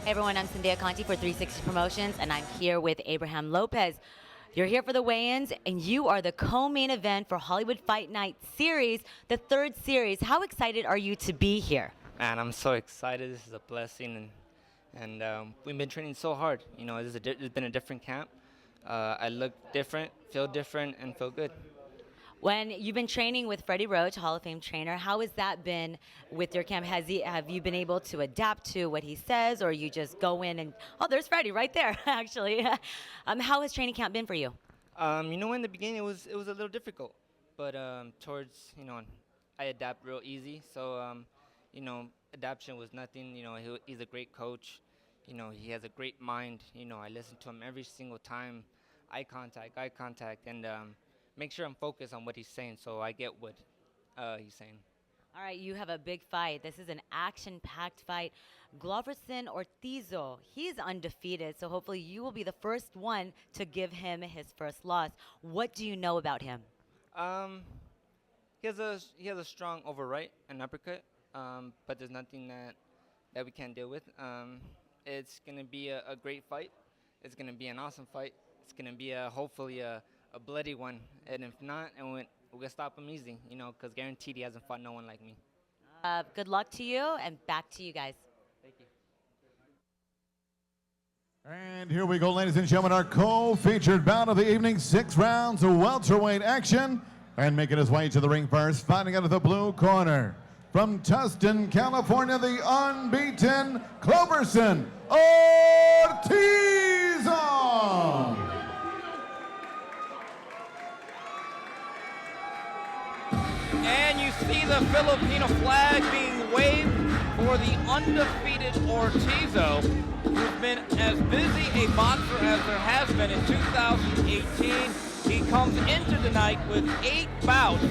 Hey everyone, I'm Cynthia Conti for 360 Promotions, and I'm here with Abraham Lopez. You're here for the weigh-ins, and you are the co-main event for Hollywood Fight Night Series, the third series. How excited are you to be here? Man, I'm so excited. This is a blessing, and we've been training so hard. You know, it's been a different camp. I look different, and feel good. When you've been training with Freddie Roach, Hall of Fame trainer, how has that been with your camp? Have you been able to adapt to what he says, or you just go in and, oh, there's Freddie right there, actually. How has training camp been for you? In the beginning it was a little difficult, but towards I adapt real easy. So adaptation was nothing. He's a great coach. He has a great mind. I listen to him every single time. Eye contact, and make sure I'm focused on what he's saying, so I get what he's saying. All right, you have a big fight. This is an action-packed fight. Gloferson Ortizo, he's undefeated, so hopefully you will be the first one to give him his first loss. What do you know about him? Um, he has a strong overright and uppercut, but there's nothing that we can't deal with. It's gonna be a great fight. It's gonna be an awesome fight. It's gonna be hopefully a bloody one, and if not, we're gonna stop him easy. Because guaranteed he hasn't fought no one like me. Good luck to you, and back to you guys. Thank you. And here we go, ladies and gentlemen, our co-featured bout of the evening, 6 rounds of welterweight action. And making his way to the ring first, fighting out of the blue corner, from Tustin, California, the unbeaten Gloferson Ortizo. And you see the Filipino flag being waved for the undefeated Ortizo, who's been as busy a boxer as there has been in 2018. He comes into the night with 8 bouts,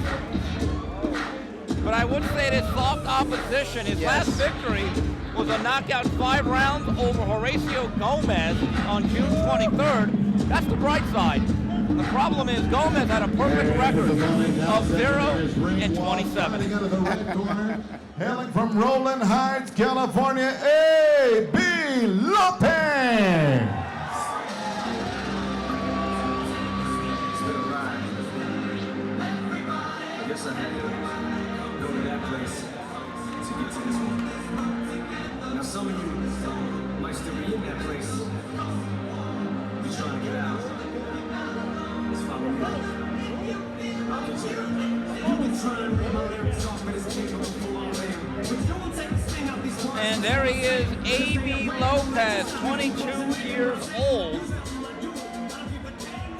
but I would say it is soft opposition. His last victory was a knockout 5 rounds over Horacio Gomez on June 23rd. That's the bright side. The problem is Gomez had a perfect record of 0-27. Hailing from Rowland Heights, California, A.B. Lopez. I guess I had to go to that place to get to this one. Now some of you might still be in that place. You're trying to get out. Let's follow me. I'll continue. You've been trying to promote every talk, but it's taking a full on way. But you won't take this thing out these lines. And there he is, A.B. Lopez, 22 years old.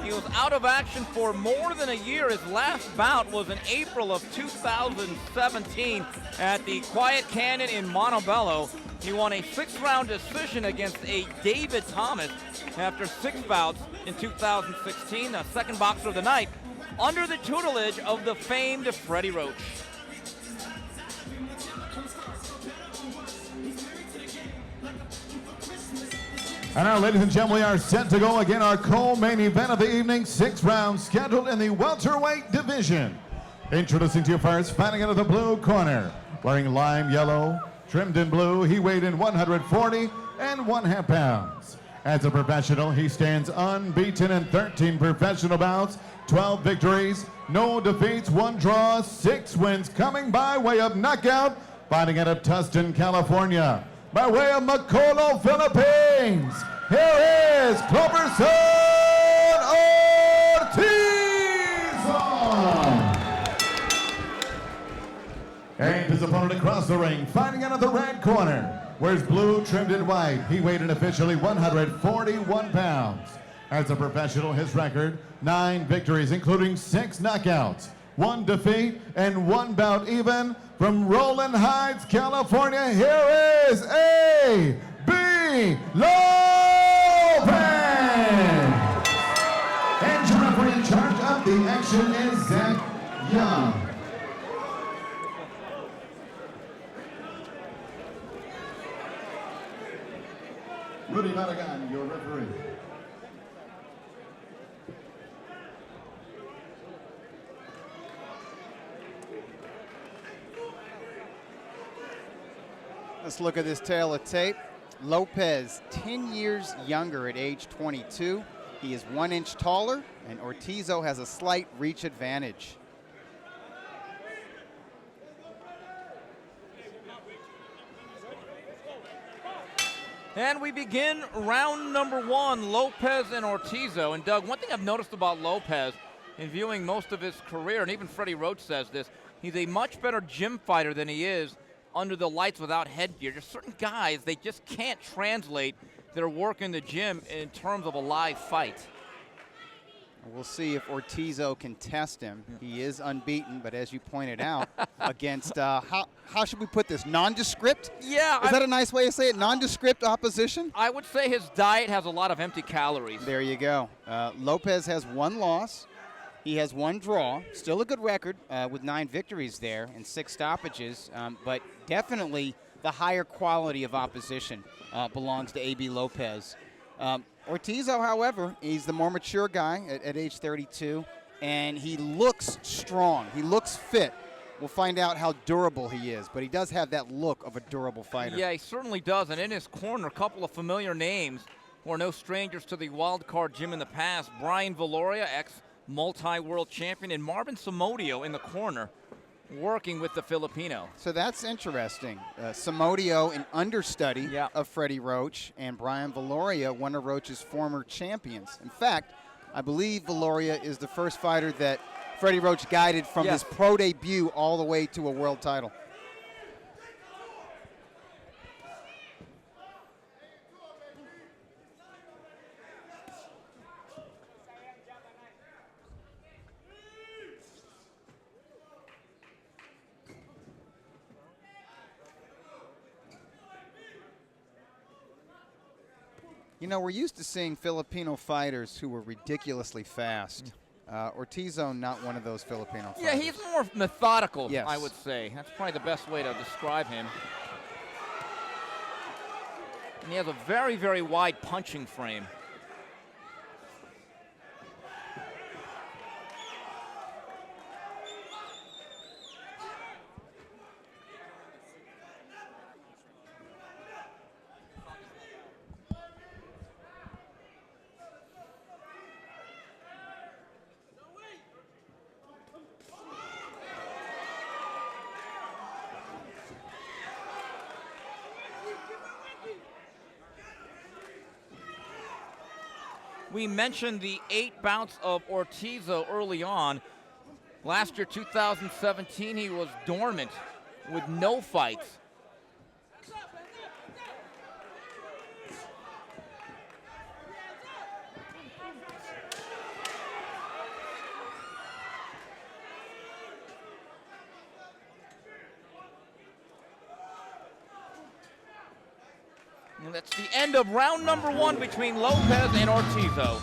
He was out of action for more than a year. His last bout was in April of 2017 at the Quiet Canyon in Montebello. He won a 6-round decision against a David Thomas after 6 bouts in 2016, the second boxer of the night, under the tutelage of the famed Freddie Roach. And now, ladies and gentlemen, we are set to go again. Our co-main event of the evening, 6 rounds scheduled in the welterweight division. Introducing to you first, fighting out of the blue corner, wearing lime yellow, trimmed in blue. He weighed in 140 and 1/2 pounds. As a professional, he stands unbeaten in 13 professional bouts, 12 victories, no defeats, 1 draw, 6 wins, coming by way of knockout, fighting out of Tustin, California. By way of Macolo, Philippines, here is Gloferson Ortizo. And his opponent across the ring, fighting out of the red corner, wears blue trimmed in white. He weighed in officially 141 pounds. As a professional, his record, 9 victories, including 6 knockouts, 1 defeat, and 1 bout even. From Rowland Heights, California, here is A.B. Lopez. And your referee in charge of the action is Zach Young. Rudy Madigan, your referee. Let's look at this tail of tape. Lopez, 10 years younger at age 22. He is 1 inch taller, and Ortizo has a slight reach advantage. And we begin round number 1, Lopez and Ortizo. And Doug, one thing I've noticed about Lopez in viewing most of his career, and even Freddie Roach says this, he's a much better gym fighter than he is under the lights without headgear. There's certain guys, they just can't translate their work in the gym in terms of a live fight. We'll see if Ortizo can test him. He is unbeaten, but as you pointed out, against, how should we put this, nondescript? Yeah. Is that a nice way to say it, nondescript opposition? I would say his diet has a lot of empty calories. There you go. Lopez has 1 loss. He has 1 draw. Still a good record with 9 victories there and 6 stoppages, but definitely the higher quality of opposition belongs to A.B. Lopez. Ortizo, however, he's the more mature guy at age 32, and he looks strong. He looks fit. We'll find out how durable he is, but he does have that look of a durable fighter. Yeah, he certainly does, and in his corner, a couple of familiar names who are no strangers to the wild card gym in the past. Brian Valoria, ex-multi-world champion, and Marvin Somodio in the corner, working with the Filipino. So that's interesting. Somodio, an understudy of Freddie Roach, and Brian Valoria, one of Roach's former champions. In fact, I believe Valoria is the first fighter that Freddie Roach guided from his pro debut all the way to a world title. You know, we're used to seeing Filipino fighters who were ridiculously fast. Ortizo, not one of those Filipino fighters. Yeah, he's more methodical, yes, I would say. That's probably the best way to describe him. And he has a very, very wide punching frame. We mentioned the 8 bouts of Ortizo early on. Last year, 2017, he was dormant with no fights. And that's the end of round number 1 between Lopez and Ortizo.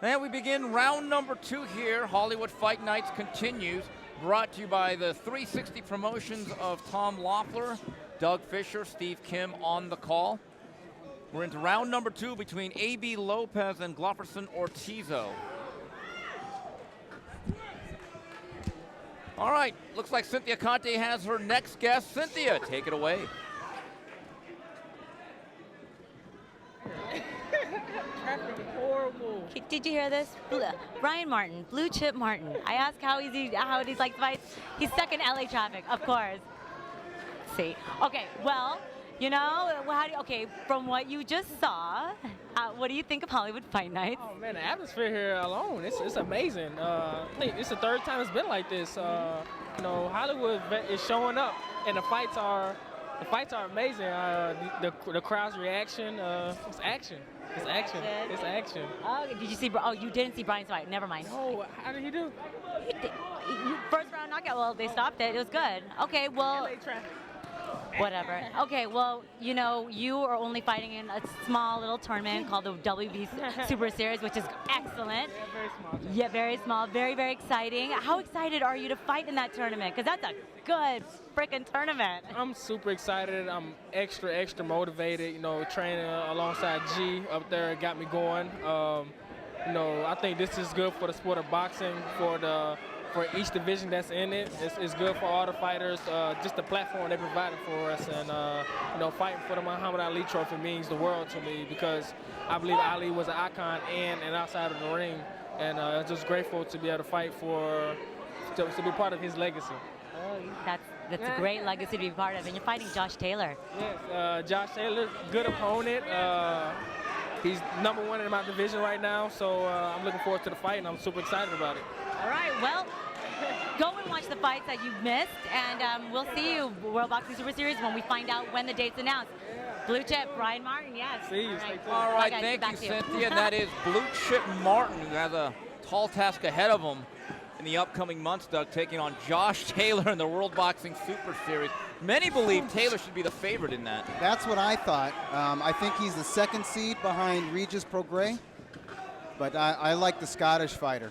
And we begin round number 2 here. Hollywood Fight Nights continues. Brought to you by the 360 Promotions of Tom Loeffler, Doug Fisher, Steve Kim on the call. We're into round number 2 between A.B. Lopez and Gloferson Ortizo. All right, looks like Cynthia Conte has her next guest. Cynthia, take it away. Horrible. Did you hear this? Brian Martin, Blue Chip Martin. I asked how he's like fights. He's stuck in LA traffic, of course. See, okay, well, you know, okay, from what you just saw, what do you think of Hollywood Fight Nights? Oh man, the atmosphere here alone, it's amazing. I think it's the 3rd time it's been like this. You know, Hollywood is showing up, and the fights are amazing. The crowd's reaction, it's action. It's action. It's action. Oh, did you see? Oh, you didn't see Brian's fight. Never mind. No, how did he do? First round knockout. Well, they stopped it. It was good. Okay, well. LA traffic. Whatever. Okay, well, you know, you are only fighting in a small little tournament called the WB Super Series, which is excellent. Yeah, very small. Yeah, very small, very, very exciting. How excited are you to fight in that tournament? Because that's a good freaking tournament. I'm super excited. I'm extra motivated. You know, training alongside G up there got me going. You know, I think this is good for the sport of boxing, for each division that's in it. It's good for all the fighters. Just the platform they provided for us, and you know, fighting for the Muhammad Ali Trophy means the world to me because I believe Ali was an icon in and outside of the ring, and I'm just grateful to be able to fight to be part of his legacy. Oh, that's a great legacy to be part of, and you're fighting Josh Taylor. Yes, Josh Taylor, good opponent. He's #1 in my division right now, so I'm looking forward to the fight, and I'm super excited about it. All right, well, go and watch the fights that you've missed, and we'll see you World Boxing Super Series when we find out when the date's announced. Blue Chip, Ryan Martin, yes. See you. All right, guys, thank back you, to you. Cynthia. And that is Blue Chip Martin, who has a tall task ahead of him in the upcoming months, Doug, taking on Josh Taylor in the World Boxing Super Series. Many believe Taylor should be the favorite in that. That's what I thought. I think he's the 2nd seed behind Regis Prograis, but I like the Scottish fighter.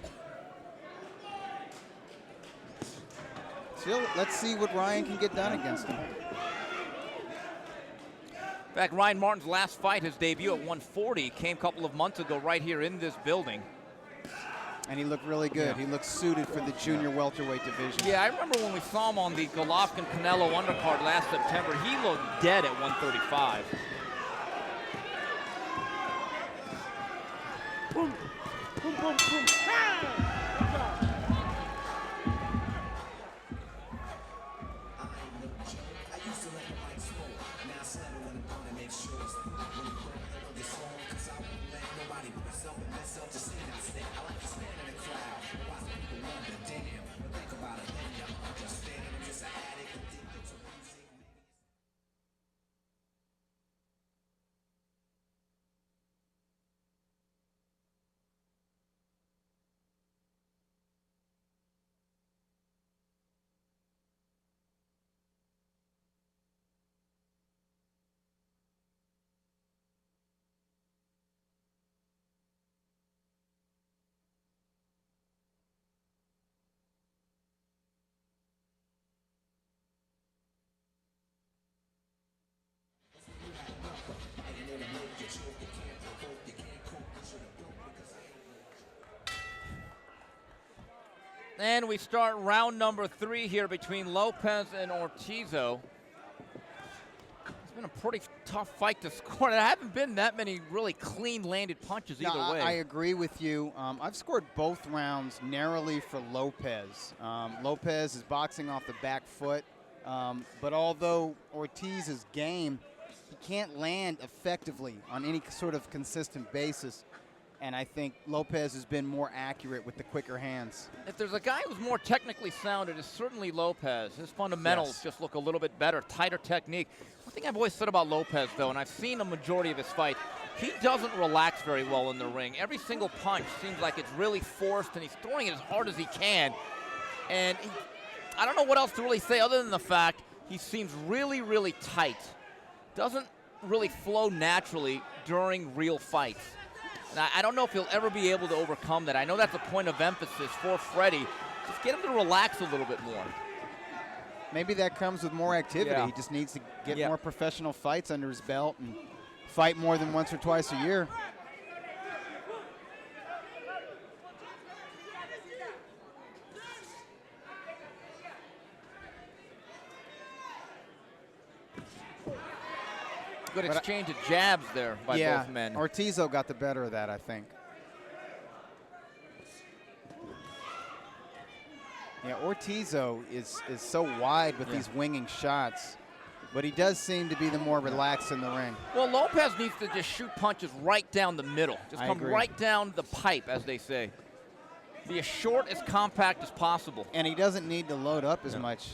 So let's see what Ryan can get done against him. In fact, Ryan Martin's last fight, his debut at 140, came a couple of months ago right here in this building. And he looked really good. He looked suited for the junior welterweight division. Yeah, I remember when we saw him on the Golovkin-Canelo undercard last September, he looked dead at 135. Boom, boom, boom, boom. And we start round number 3 here between Lopez and Ortizo. It's been a pretty tough fight to score. There haven't been that many really clean landed punches either way. I agree with you. I've scored both rounds narrowly for Lopez. Lopez is boxing off the back foot, but although Ortiz's game, he can't land effectively on any sort of consistent basis. And I think Lopez has been more accurate with the quicker hands. If there's a guy who's more technically sound, it is certainly Lopez. His fundamentals just look a little bit better, tighter technique. One thing I've always said about Lopez, though, and I've seen a majority of his fights, he doesn't relax very well in the ring. Every single punch seems like it's really forced, and he's throwing it as hard as he can. And I don't know what else to really say other than the fact he seems really, really tight. Doesn't really flow naturally during real fights. And I don't know if he'll ever be able to overcome that. I know that's a point of emphasis for Freddie. Just get him to relax a little bit more. Maybe that comes with more activity. Yeah. He just needs to get more professional fights under his belt and fight more than once or twice a year. Good exchange of jabs there by both men. Ortizo got the better of that, I think. Yeah, Ortizo is so wide with these winging shots, but he does seem to be the more relaxed in the ring. Well, Lopez needs to just shoot punches right down the middle. Just I come agree. right down the pipe, as they say. Be as short, as compact as possible. And he doesn't need to load up as much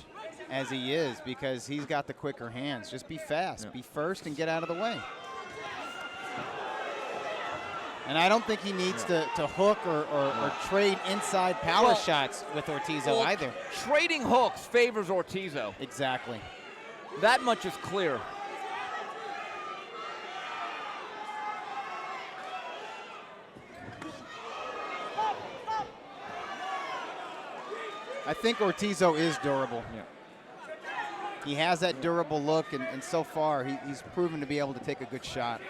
as he is because he's got the quicker hands. Just be fast, be first, and get out of the way. And I don't think he needs to hook or trade inside power shots with Ortizo either. Trading hooks favors Ortizo. Exactly. That much is clear. I think Ortizo is durable. Yeah. He has that durable look, and so far he's proven to be able to take a good shot.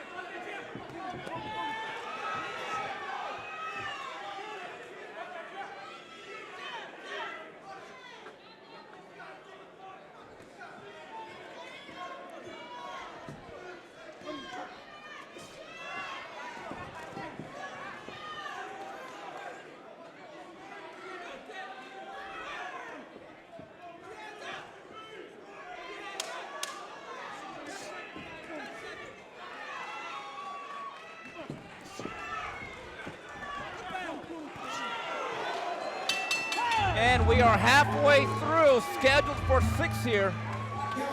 And we are halfway through, scheduled for 6 here.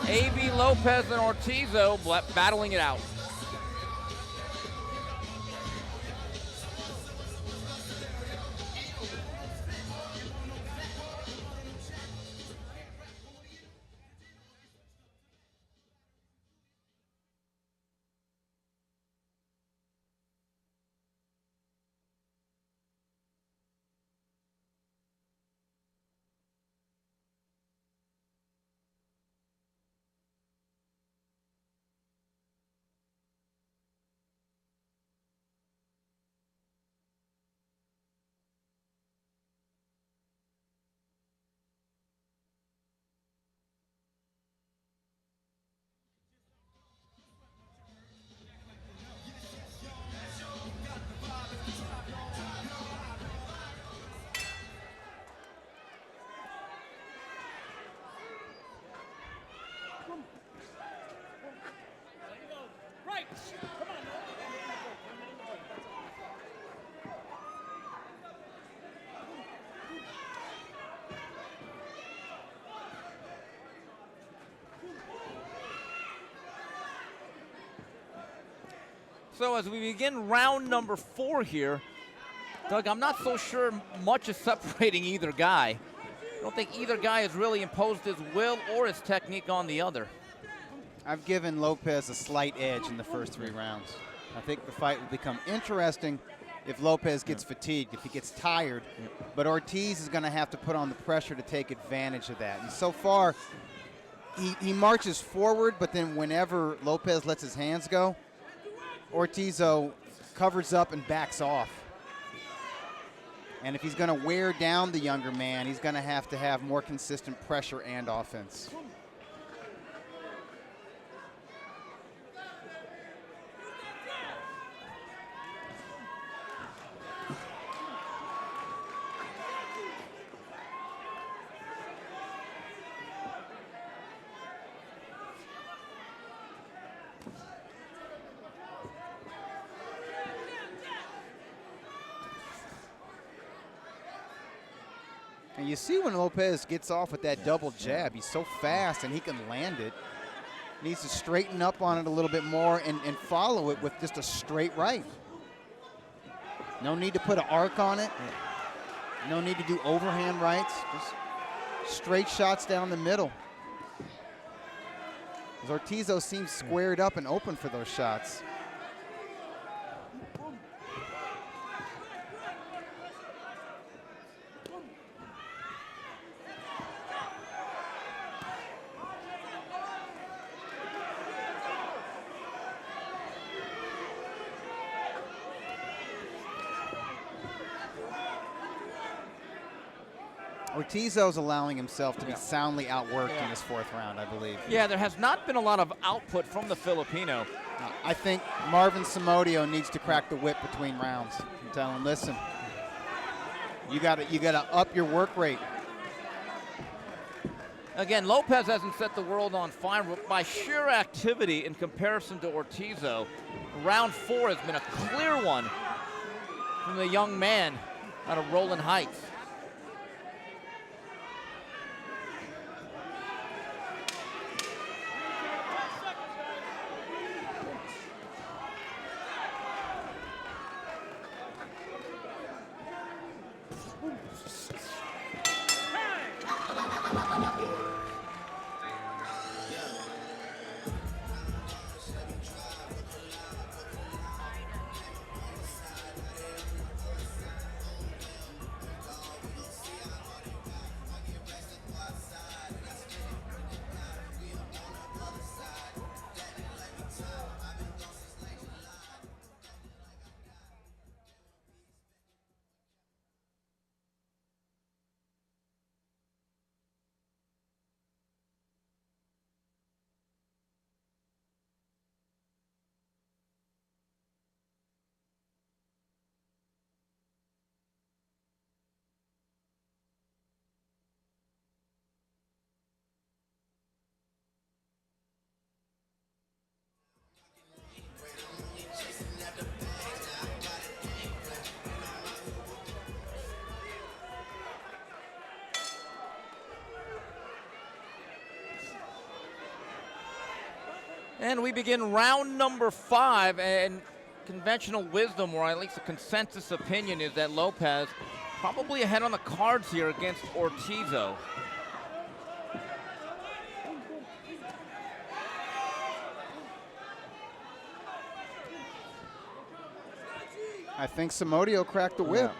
A.B. Lopez and Ortizo battling it out. So as we begin round number 4 here, Doug, I'm not so sure much is separating either guy. I don't think either guy has really imposed his will or his technique on the other. I've given Lopez a slight edge in the first 3 rounds. I think the fight will become interesting if Lopez gets fatigued, if he gets tired. But Ortiz is going to have to put on the pressure to take advantage of that. And so far, he marches forward, but then whenever Lopez lets his hands go, Ortizo covers up and backs off. And if he's going to wear down the younger man, he's going to have more consistent pressure and offense. And you see when Lopez gets off with that double jab, he's so fast and he can land it. Needs to straighten up on it a little bit more and follow it with just a straight right. No need to put an arc on it. No need to do overhand rights. Just straight shots down the middle. Ortizo seems squared up and open for those shots. Ortizo's allowing himself to be soundly outworked in this 4th round, I believe. Yeah, there has not been a lot of output from the Filipino. I think Marvin Samodio needs to crack the whip between rounds and tell him, listen, you gotta up your work rate. Again, Lopez hasn't set the world on fire, but by sheer activity in comparison to Ortizo, round 4 has been a clear one from the young man out of Roland Heights. And we begin round number 5, and conventional wisdom, or at least a consensus opinion, is that Lopez probably ahead on the cards here against Ortizo. I think Samodio cracked the whip.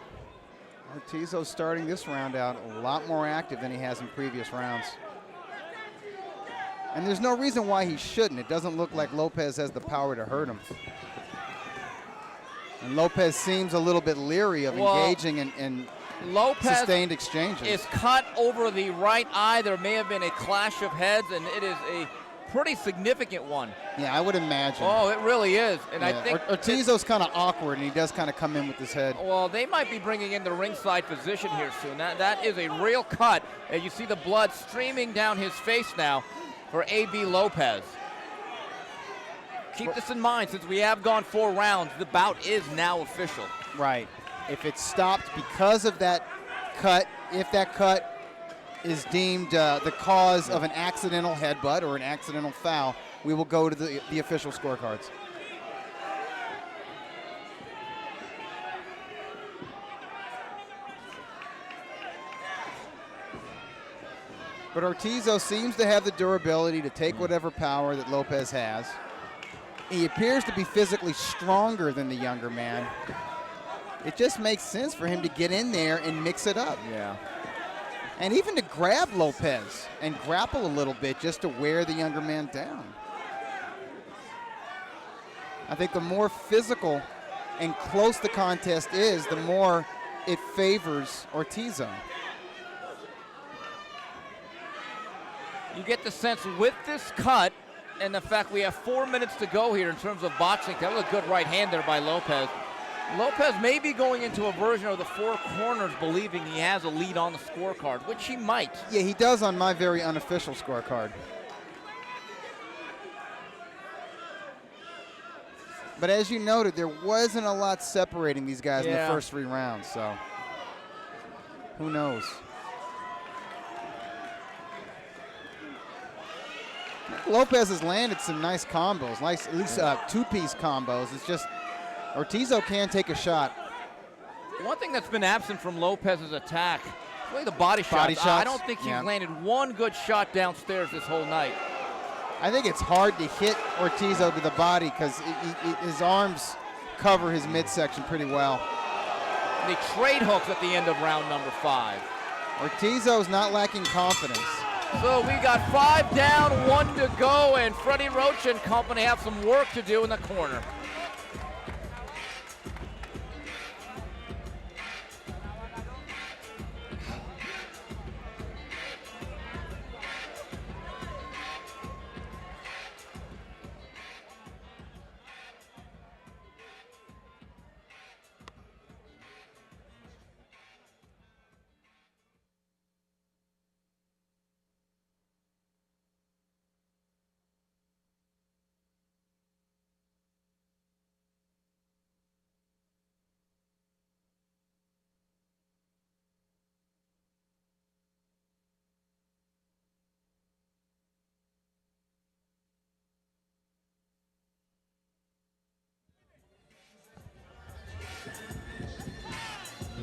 Ortizo starting this round out a lot more active than he has in previous rounds. And there's no reason why he shouldn't. It doesn't look like Lopez has the power to hurt him. And Lopez seems a little bit leery of engaging in Lopez sustained exchanges. Is cut over the right eye. There may have been a clash of heads, and it is a pretty significant one. Yeah, I would imagine. Oh, it really is. And I think Ortizo's kind of awkward, and he does kind of come in with his head. Well, they might be bringing in the ringside physician here soon. That is a real cut. And you see the blood streaming down his face now for A.B. Lopez. Keep this in mind, since we have gone 4 rounds, the bout is now official. Right. If it's stopped because of that cut, if that cut is deemed the cause of an accidental headbutt or an accidental foul, we will go to the official scorecards. But Ortizo seems to have the durability to take whatever power that Lopez has. He appears to be physically stronger than the younger man. It just makes sense for him to get in there and mix it up. Yeah. And even to grab Lopez and grapple a little bit just to wear the younger man down. I think the more physical and close the contest is, the more it favors Ortizo. You get the sense with this cut and the fact we have 4 minutes to go here in terms of boxing. That was a good right hand there by Lopez. Lopez may be going into a version of the 4 corners believing he has a lead on the scorecard, which he might. Yeah, he does on my very unofficial scorecard. But as you noted, there wasn't a lot separating these guys in the first 3 rounds, so who knows? Lopez has landed some nice combos, nice at least 2-piece combos. It's just Ortizo can take a shot. One thing that's been absent from Lopez's attack, really the body shots. I don't think he's landed one good shot downstairs this whole night. I think it's hard to hit Ortizo to the body because his arms cover his midsection pretty well. And the trade hooks at the end of round number 5. Ortizo's not lacking confidence. So we got 5 down, 1 to go, and Freddie Roach and company have some work to do in the corner.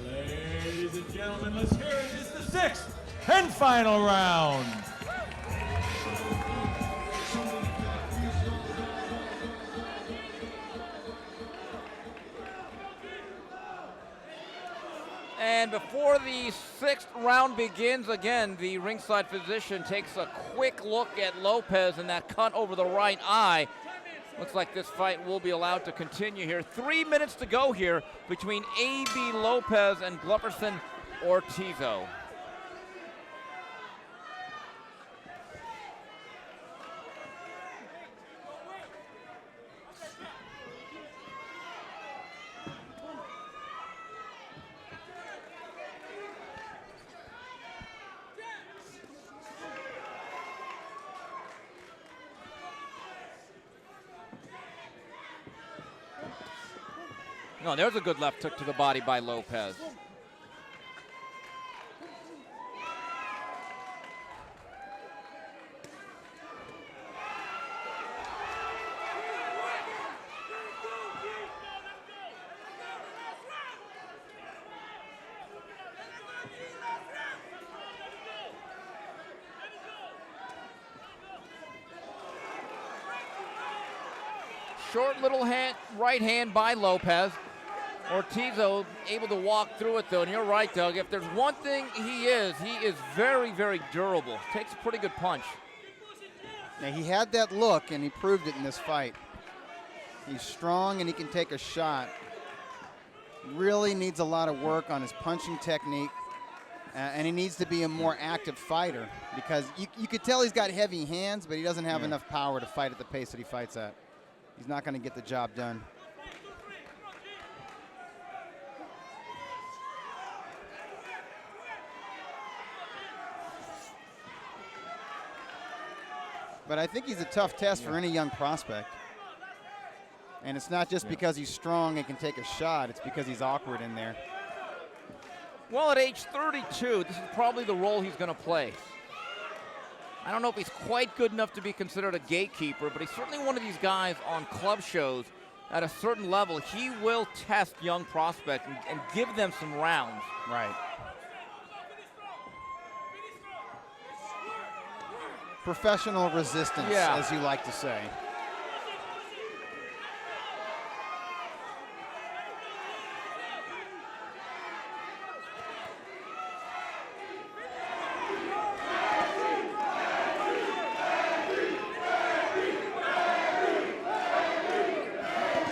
Ladies and gentlemen, let's hear it. It's the 6th and final round. And before the 6th round begins, again, the ringside physician takes a quick look at Lopez and that cut over the right eye. Looks like this fight will be allowed to continue here. 3 minutes to go here between A.B. Lopez and Gloferson Ortizo. No, there's a good left hook to the body by Lopez. short little right hand by Lopez. Ortizo able to walk through it, though, and you're right, Doug. If there's one thing he is very, very durable. Takes a pretty good punch. Now, he had that look, and he proved it in this fight. He's strong, and he can take a shot. Really needs a lot of work on his punching technique, and he needs to be a more active fighter because you could tell he's got heavy hands, but he doesn't have enough power to fight at the pace that he fights at. He's not going to get the job done. But I think he's a tough test for any young prospect. And it's not just because he's strong and can take a shot, it's because he's awkward in there. Well, at age 32, this is probably the role he's going to play. I don't know if he's quite good enough to be considered a gatekeeper, but he's certainly one of these guys on club shows at a certain level. He will test young prospects and give them some rounds. Right. Professional resistance, as you like to say.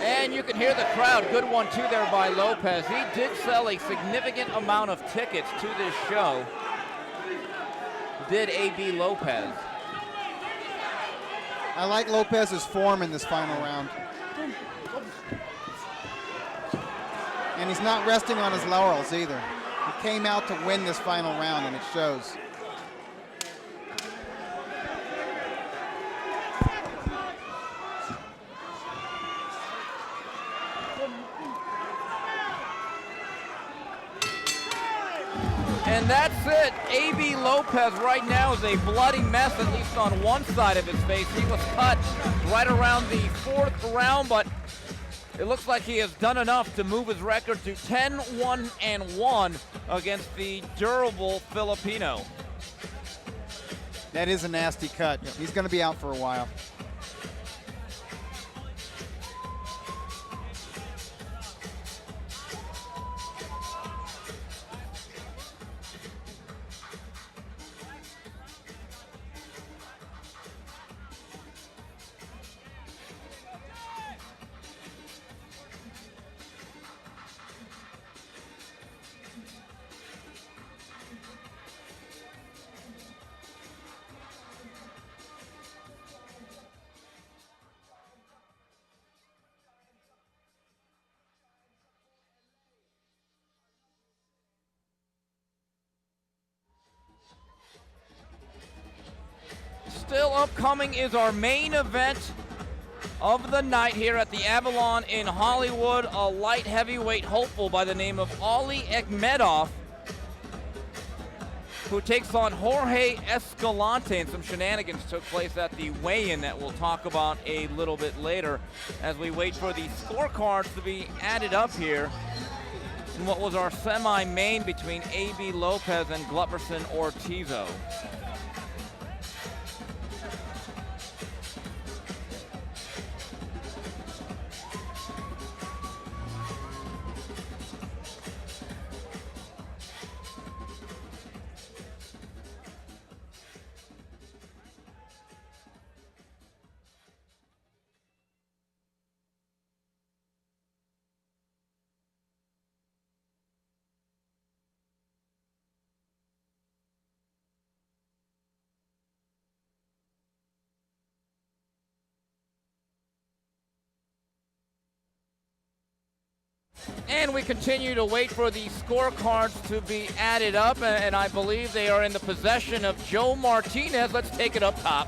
And you can hear the crowd. Good one, too, there by Lopez. He did sell a significant amount of tickets to this show. Did A.B. Lopez. I like Lopez's form in this final round. And he's not resting on his laurels either. He came out to win this final round, and it shows. And that's it. A.B. Lopez right now is a bloody mess, at least on one side of his face. He was cut right around the 4th round, but it looks like he has done enough to move his record to 10-1-1 against the durable Filipino. That is a nasty cut. Yep. He's going to be out for a while. Still upcoming is our main event of the night here at the Avalon in Hollywood. A light heavyweight hopeful by the name of Ali Akhmedov, who takes on Jorge Escalante, and some shenanigans took place at the weigh-in that we'll talk about a little bit later as we wait for the scorecards to be added up here in what was our semi-main between A.B. Lopez and Gloferson Ortizo. And we continue to wait for the scorecards to be added up, and I believe they are in the possession of Joe Martinez. Let's take it up top.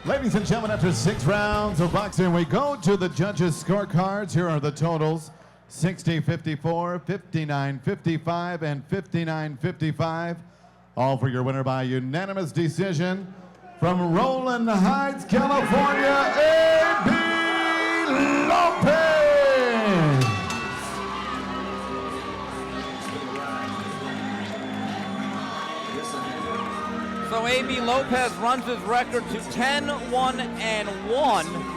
Ladies and gentlemen, after 6 rounds of boxing, we go to the judges' scorecards. Here are the totals: 60-54, 59-55, and 59-55. All for your winner by unanimous decision from Roland Heights, California, A.B. Lopez. So A.B. Lopez runs his record to 10-1-1.